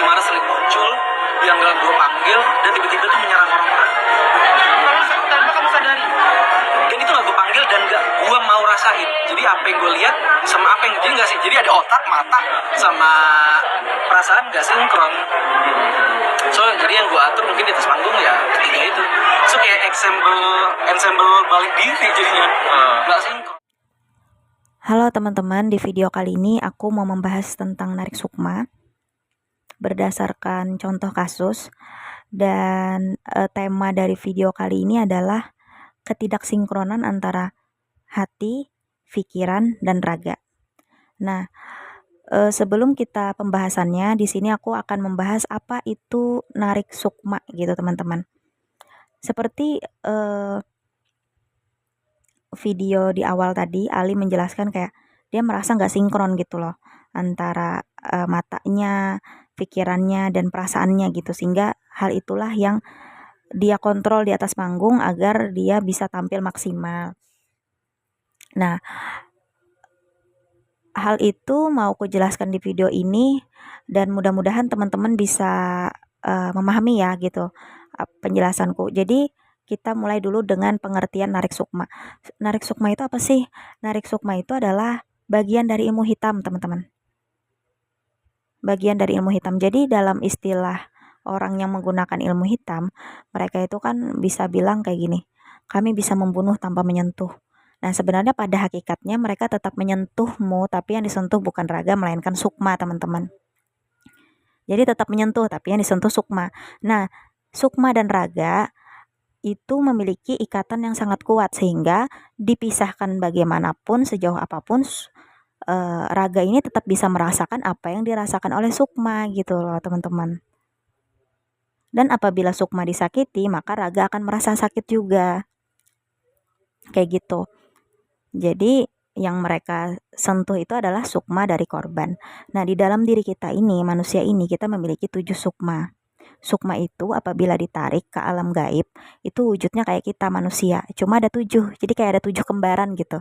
emosi marah sering muncul yang gak gue panggil dan tiba-tiba tuh menyerang orang-orang. Kalau tanpa kamu sadari, dan itu gak gue panggil dan gak gue mau rasain. Jadi apa yang gue lihat sama apa yang jadi nggak sih. Jadi ada otak, mata, sama perasaan gak sinkron. So jadi yang gue atur mungkin di atas panggung ya ketiga itu. So kayak ensemble balik diri jadinya gak sinkron. Halo teman-teman, di video kali ini aku mau membahas tentang narik sukma berdasarkan contoh kasus, dan tema dari video kali ini adalah ketidaksinkronan antara hati, pikiran, dan raga. Nah, sebelum kita pembahasannya, di sini aku akan membahas apa itu narik sukma gitu teman-teman. Seperti video di awal tadi, Ali menjelaskan kayak dia merasa nggak sinkron gitu loh antara matanya, pikirannya, dan perasaannya gitu, sehingga hal itulah yang dia kontrol di atas panggung agar dia bisa tampil maksimal. Nah, hal itu mau aku jelaskan di video ini dan mudah-mudahan teman-teman bisa memahami ya gitu penjelasanku. Jadi kita mulai dulu dengan pengertian narik sukma. Narik sukma itu apa sih? Narik sukma itu adalah bagian dari ilmu hitam, teman-teman. Bagian dari ilmu hitam. Jadi dalam istilah orang yang menggunakan ilmu hitam, mereka itu kan bisa bilang kayak gini, kami bisa membunuh tanpa menyentuh. Nah, sebenarnya pada hakikatnya mereka tetap menyentuhmu, tapi yang disentuh bukan raga, melainkan sukma, teman-teman. Jadi tetap menyentuh, tapi yang disentuh sukma. Nah, sukma dan raga itu memiliki ikatan yang sangat kuat, sehingga dipisahkan bagaimanapun, sejauh apapun, raga ini tetap bisa merasakan apa yang dirasakan oleh sukma gitu loh teman-teman. Dan apabila sukma disakiti, maka raga akan merasa sakit juga. Kayak gitu. Jadi yang mereka sentuh itu adalah sukma dari korban. Nah, di dalam diri kita ini, manusia ini, kita memiliki 7 sukma. Sukma itu apabila ditarik ke alam gaib, itu wujudnya kayak kita manusia. Cuma ada 7, jadi kayak ada 7 kembaran gitu.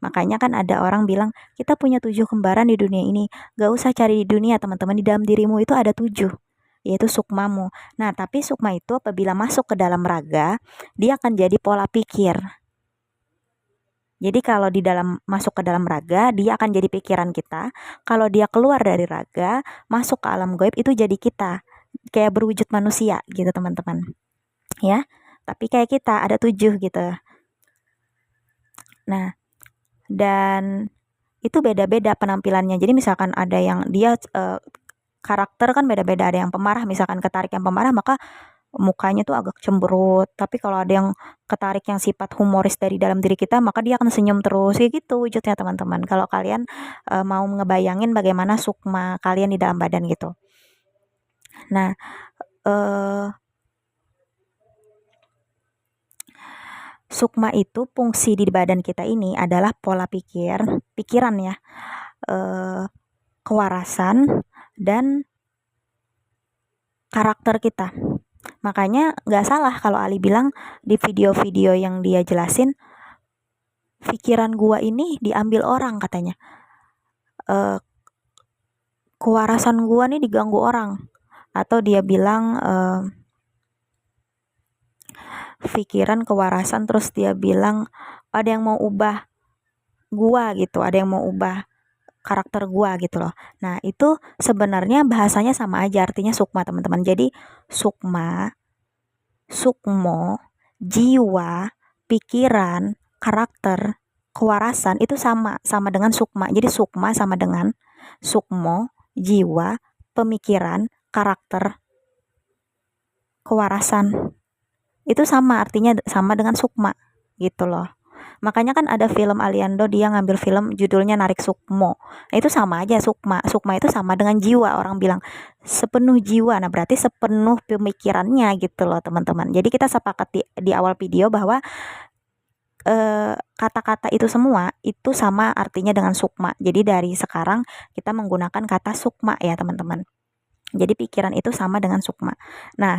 Makanya kan ada orang bilang, kita punya 7 kembaran di dunia ini. Gak usah cari di dunia, teman-teman. Di dalam dirimu itu ada 7, yaitu sukmamu. Nah, tapi sukma itu apabila masuk ke dalam raga, dia akan jadi pola pikir. Jadi kalau di dalam masuk ke dalam raga, dia akan jadi pikiran kita. Kalau dia keluar dari raga, masuk ke alam gaib, itu jadi kita. Kayak berwujud manusia gitu teman-teman. Ya, tapi kayak kita ada 7 gitu. Nah, dan itu beda-beda penampilannya. Jadi misalkan ada yang dia karakter kan beda-beda. Ada yang pemarah, misalkan ketarik yang pemarah, maka mukanya tuh agak cemberut. Tapi kalau ada yang ketarik yang sifat humoris dari dalam diri kita, maka dia akan senyum terus. Kayak gitu wujudnya teman-teman. Kalau kalian mau ngebayangin bagaimana sukma kalian di dalam badan gitu. Nah, sukma itu fungsi di badan kita ini adalah pola pikiran ya, kewarasan, dan karakter kita. Makanya gak salah kalau Ali bilang di video-video yang dia jelasin, pikiran gua ini diambil orang katanya. Kewarasan gua nih diganggu orang. Atau dia bilang pikiran, kewarasan, terus dia bilang ada yang mau ubah gua gitu, ada yang mau ubah karakter gua gitu loh. Nah, itu sebenarnya bahasanya sama aja, artinya sukma teman-teman. Jadi sukma, sukmo, jiwa, pikiran, karakter, kewarasan itu sama dengan sukma. Jadi sukma sama dengan sukmo, jiwa, pemikiran, karakter, kewarasan. Itu sama, artinya sama dengan sukma gitu loh. Makanya kan ada film Aliando, dia ngambil film judulnya Narik Sukmo. Nah, itu sama aja sukma. Sukma itu sama dengan jiwa, orang bilang sepenuh jiwa. Nah, berarti sepenuh pemikirannya gitu loh teman-teman. Jadi kita sepakat di awal video bahwa kata-kata itu semua itu sama artinya dengan sukma. Jadi dari sekarang kita menggunakan kata sukma ya teman-teman. Jadi pikiran itu sama dengan sukma. Nah,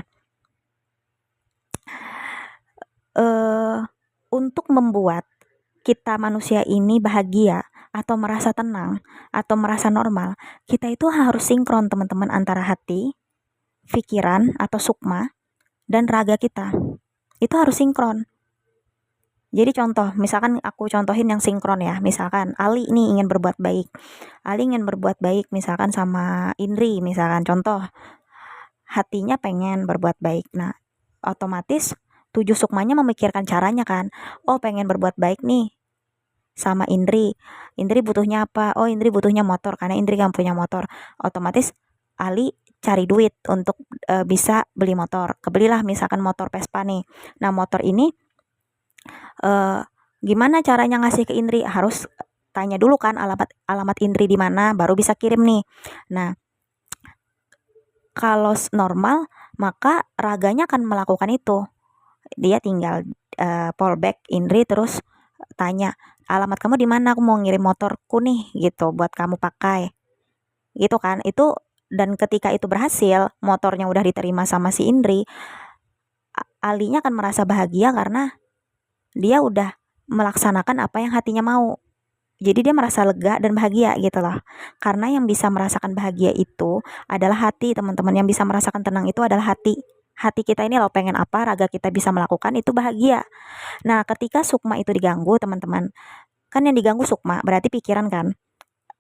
untuk membuat kita manusia ini bahagia, atau merasa tenang atau merasa normal, kita itu harus sinkron teman-teman antara hati, pikiran atau sukma dan raga kita. Itu harus sinkron. Jadi contoh, misalkan aku contohin yang sinkron ya. Misalkan Ali ini ingin berbuat baik. Ali ingin berbuat baik misalkan sama Indri, misalkan contoh. Hatinya pengen berbuat baik. Nah, otomatis 7 sukmanya memikirkan caranya kan. Oh, pengen berbuat baik nih sama Indri. Indri butuhnya apa? Oh, Indri butuhnya motor karena Indri kan punya motor. Otomatis Ali cari duit untuk bisa beli motor. Kebelilah misalkan motor Vespa nih. Nah, motor ini gimana caranya ngasih ke Indri? Harus tanya dulu kan alamat Indri di mana, baru bisa kirim nih. Nah, kalau normal maka raganya akan melakukan itu. Dia tinggal fallback Indri terus tanya, alamat kamu di mana? Aku mau ngirim motorku nih gitu buat kamu pakai. Gitu kan? Itu dan ketika itu berhasil, motornya udah diterima sama si Indri, Alinya akan merasa bahagia karena dia udah melaksanakan apa yang hatinya mau. Jadi dia merasa lega dan bahagia gitu loh. Karena yang bisa merasakan bahagia itu adalah hati, teman-teman. Yang bisa merasakan tenang itu adalah hati. Hati kita ini loh pengen apa, raga kita bisa melakukan itu bahagia. Nah, ketika sukma itu diganggu, teman-teman, kan yang diganggu sukma, berarti pikiran kan,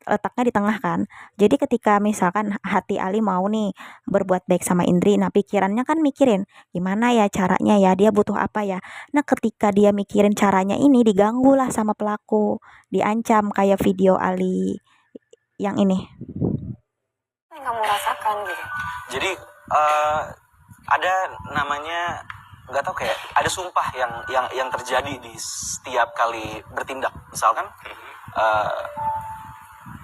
letaknya di tengah kan. Jadi ketika misalkan hati Ali mau nih berbuat baik sama Indri, nah pikirannya kan mikirin gimana ya caranya ya, dia butuh apa ya. Nah, ketika dia mikirin caranya ini diganggu lah sama pelaku, diancam kayak video Ali yang ini. Yang kamu rasakan gitu. Jadi ada namanya, nggak tahu, kayak ada sumpah yang terjadi di setiap kali bertindak. Misalkan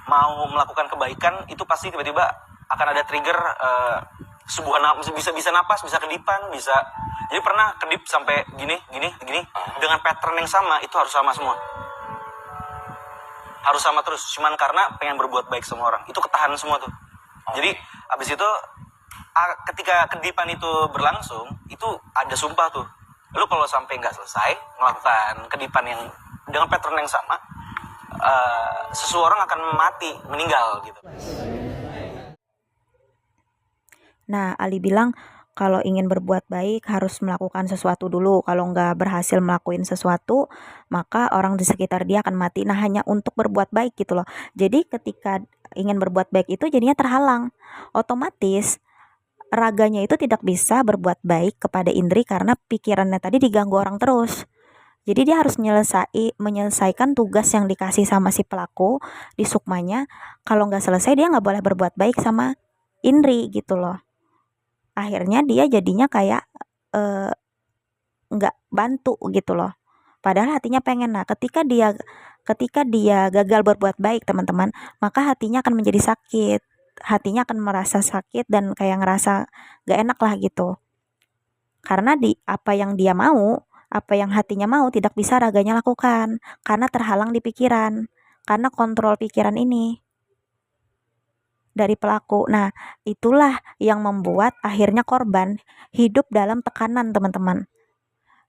mau melakukan kebaikan itu pasti tiba-tiba akan ada trigger sebuah bisa napas, bisa kedipan, bisa. Jadi pernah kedip sampai gini dengan pattern yang sama, itu harus sama semua. Harus sama terus, cuman karena pengen berbuat baik sama orang. Itu ketahan semua tuh. Jadi abis itu ketika kedipan itu berlangsung, itu ada sumpah tuh. Lu kalau sampai nggak selesai melakukan kedipan yang dengan pattern yang sama, seseorang akan mati, meninggal gitu. Nah, Ali bilang kalau ingin berbuat baik harus melakukan sesuatu dulu. Kalau nggak berhasil melakukan sesuatu, maka orang di sekitar dia akan mati. Nah, hanya untuk berbuat baik gitu loh. Jadi ketika ingin berbuat baik itu jadinya terhalang. Otomatis raganya itu tidak bisa berbuat baik kepada Indri karena pikirannya tadi diganggu orang terus. Jadi dia harus menyelesaikan tugas yang dikasih sama si pelaku di sukmanya. Kalau nggak selesai dia nggak boleh berbuat baik sama Indri gitu loh. Akhirnya dia jadinya kayak nggak bantu gitu loh. Padahal hatinya pengen. Nah, ketika dia gagal berbuat baik teman-teman, maka hatinya akan menjadi sakit. Hatinya akan merasa sakit dan kayak ngerasa gak enak lah gitu. Karena di apa yang dia mau, apa yang hatinya mau tidak bisa raganya lakukan. Karena terhalang di pikiran. Karena kontrol pikiran ini dari pelaku. Nah, itulah yang membuat akhirnya korban hidup dalam tekanan teman-teman.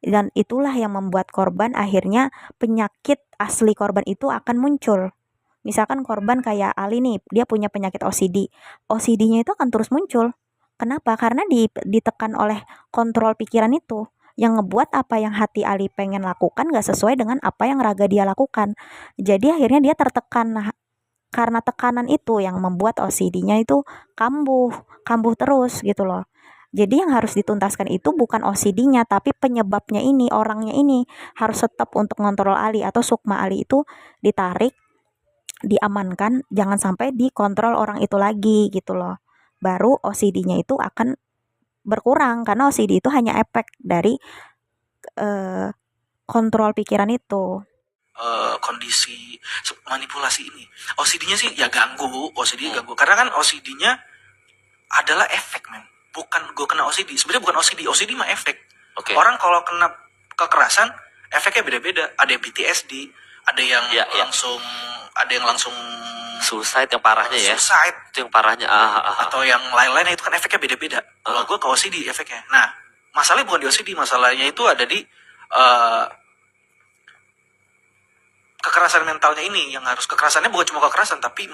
Dan itulah yang membuat korban akhirnya penyakit asli korban itu akan muncul. Misalkan korban kayak Ali nih, dia punya penyakit OCD. OCD-nya itu akan terus muncul. Kenapa? Karena ditekan oleh kontrol pikiran itu. Yang ngebuat apa yang hati Ali pengen lakukan gak sesuai dengan apa yang raga dia lakukan. Jadi akhirnya dia tertekan. Nah, karena tekanan itu yang membuat OCD-nya itu kambuh terus gitu loh. Jadi yang harus dituntaskan itu bukan OCD-nya, tapi penyebabnya ini, orangnya ini harus tetap untuk ngontrol Ali atau sukma Ali itu ditarik, diamankan, jangan sampai dikontrol orang itu lagi gitu loh. Baru OCD-nya itu akan berkurang karena OCD itu hanya efek dari kontrol pikiran itu. Kondisi manipulasi ini, OCD-nya sih ya ganggu, ganggu karena kan OCD-nya adalah efek, men. Bukan gue kena OCD, sebenarnya bukan OCD mah efek. Oke. Orang kalau kena kekerasan efeknya beda-beda. Ada yang PTSD, ada yang langsung Suicide yang parahnya ya. suicide, Itu yang parahnya. atau yang lain-lainnya, itu kan efeknya beda-beda. Kalau gue ke OCD efeknya. Nah, masalahnya bukan di OCD, masalahnya itu ada di kekerasan mentalnya ini yang harus kekerasannya bukan cuma kekerasan tapi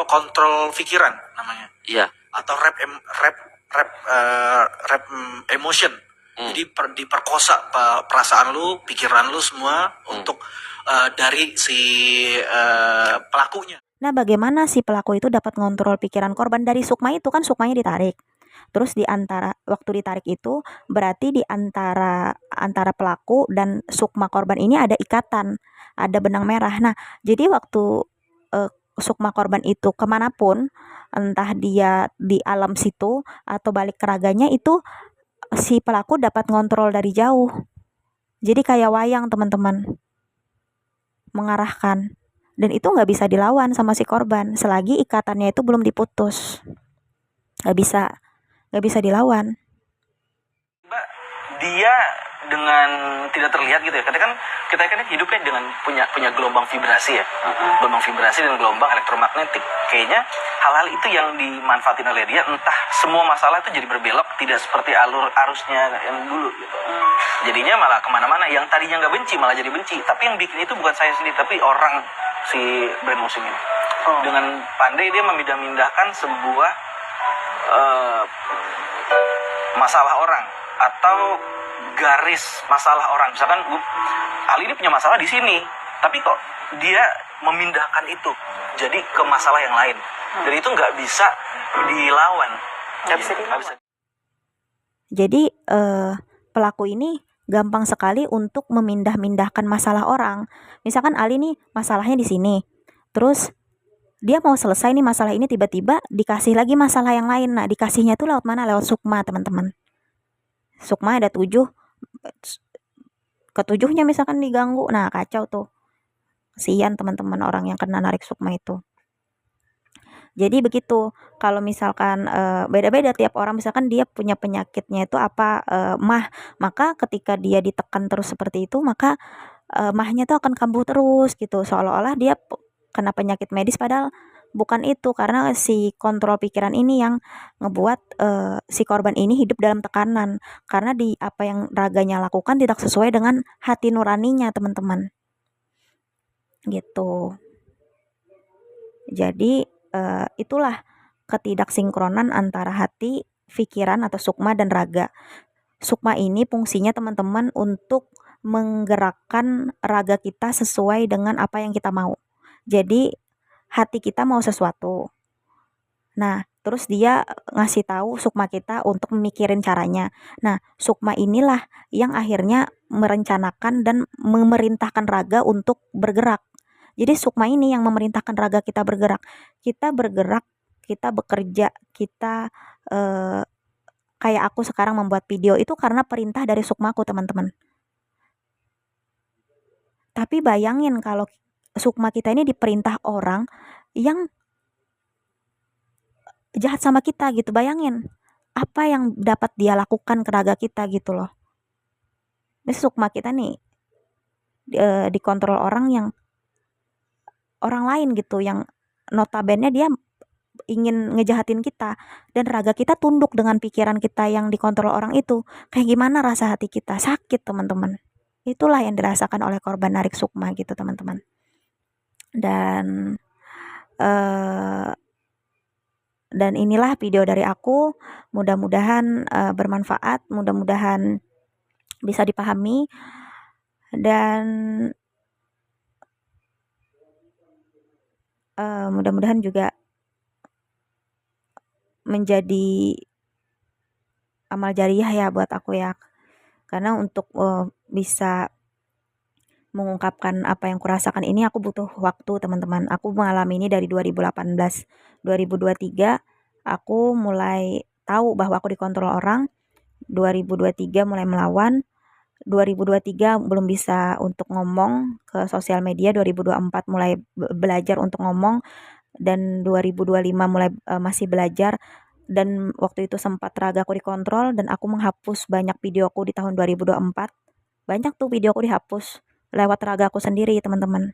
kontrol pikiran namanya. Iya. Atau rap emotion. Jadi diperkosa perasaan lu, pikiran lu semua untuk dari si pelakunya. Nah, bagaimana si pelaku itu dapat ngontrol pikiran korban dari Sukma itu? Kan Sukmanya ditarik. Terus di antara waktu ditarik itu berarti di antara pelaku dan Sukma korban ini ada ikatan, ada benang merah. Nah, jadi waktu Sukma korban itu kemanapun, entah dia di alam situ atau balik ke raganya, itu si pelaku dapat ngontrol dari jauh. Jadi kayak wayang teman-teman, mengarahkan. Dan itu nggak bisa dilawan sama si korban selagi ikatannya itu belum diputus. Nggak bisa dilawan. Mbak, dia dengan tidak terlihat gitu ya. Karena kan kita hidupnya dengan punya gelombang vibrasi ya. Gelombang vibrasi dan gelombang elektromagnetik. Kayaknya hal-hal itu yang dimanfaatin oleh dia, entah semua masalah itu jadi berbelok, tidak seperti arusnya yang dulu gitu. Jadinya malah kemana-mana, yang tadinya nggak benci malah jadi benci. Tapi yang bikin itu bukan saya sendiri, tapi orang si brand musik ini. Dengan pandai dia memindah-mindahkan sebuah masalah orang atau garis masalah orang. Misalkan Ali ini punya masalah di sini, tapi kok dia memindahkan itu jadi ke masalah yang lain. Dan itu nggak bisa dilawan. Nggak bisa dilawan. Jadi pelaku ini gampang sekali untuk memindah-mindahkan masalah orang. Misalkan Ali nih masalahnya di sini, terus dia mau selesai nih masalah ini, tiba-tiba dikasih lagi masalah yang lain. Nah, dikasihnya tuh lewat mana? Lewat Sukma, teman-teman. Sukma ada 7, ketujuhnya misalkan diganggu. Nah, kacau tuh. Kasian teman-teman orang yang kena narik Sukma itu. Jadi begitu, kalau misalkan beda-beda tiap orang, misalkan dia punya penyakitnya itu apa, mah, maka ketika dia ditekan terus seperti itu, maka mahnya tuh akan kambuh terus gitu, seolah-olah dia kena penyakit medis, padahal bukan itu, karena si kontrol pikiran ini yang ngebuat si korban ini hidup dalam tekanan, karena di apa yang raganya lakukan tidak sesuai dengan hati nuraninya, teman-teman. Gitu. Jadi itulah ketidaksinkronan antara hati, pikiran atau Sukma dan raga. Sukma ini fungsinya teman-teman untuk menggerakkan raga kita sesuai dengan apa yang kita mau. Jadi hati kita mau sesuatu. Nah, terus dia ngasih tahu Sukma kita untuk memikirin caranya. Nah, Sukma inilah yang akhirnya merencanakan dan memerintahkan raga untuk bergerak. Jadi Sukma ini yang memerintahkan raga kita bergerak. Kita bergerak, kita bekerja, kita kayak aku sekarang membuat video itu karena perintah dari Sukmaku, teman-teman. Tapi bayangin kalau Sukma kita ini diperintah orang yang jahat sama kita gitu. Bayangin apa yang dapat dia lakukan ke raga kita gitu loh. Ini Sukma kita nih dikontrol orang lain gitu, yang notabene dia ingin ngejahatin kita, dan raga kita tunduk dengan pikiran kita yang dikontrol orang itu. Kayak gimana rasa hati kita? Sakit, teman-teman. Itulah yang dirasakan oleh korban narik Sukma gitu, teman-teman. Dan inilah video dari aku. Mudah-mudahan bermanfaat, mudah-mudahan bisa dipahami, dan mudah-mudahan juga menjadi amal jariah ya buat aku ya. Karena untuk bisa mengungkapkan apa yang kurasakan ini, aku butuh waktu, teman-teman. Aku mengalami ini dari 2018. 2023 aku mulai tahu bahwa aku dikontrol orang. 2023 mulai melawan. 2023 belum bisa untuk ngomong ke sosial media. 2024 mulai belajar untuk ngomong, dan 2025 mulai masih belajar. Dan waktu itu sempat ragaku dikontrol dan aku menghapus banyak videoku di tahun 2024. Banyak tuh videoku dihapus lewat ragaku sendiri, teman-teman.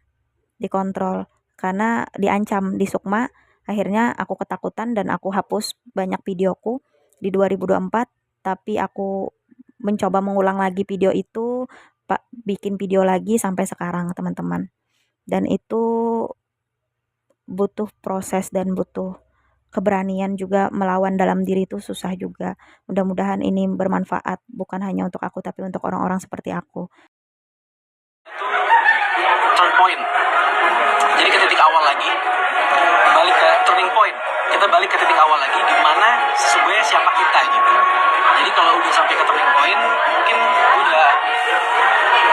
Dikontrol karena diancam di Sukma. Akhirnya aku ketakutan dan aku hapus banyak videoku di 2024. Tapi aku mencoba mengulang lagi video itu, bikin video lagi sampai sekarang, teman-teman. dan itu butuh proses dan butuh keberanian juga. Melawan dalam diri itu susah juga. Mudah-mudahan ini bermanfaat bukan hanya untuk aku tapi untuk orang-orang seperti aku. Turn point. Jadi ke titik awal lagi, balik ke turning point. Kita balik ke titik awal lagi, di mana sesungguhnya siapa kita gitu. Jadi kalau udah sampai ke turning point, mungkin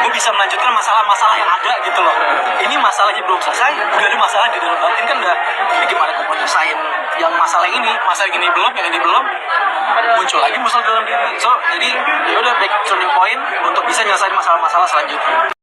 gue bisa melanjutkan masalah-masalah yang ada gitu loh. Ini masalahnya belum selesai, udah ada masalah di dalam batin kan udah. Gimana gue mau nyelesain yang masalah ini belum, yang ini belum, muncul lagi masalah dalam diri. So jadi ya udah back turning point untuk bisa nyelesain masalah-masalah selanjutnya.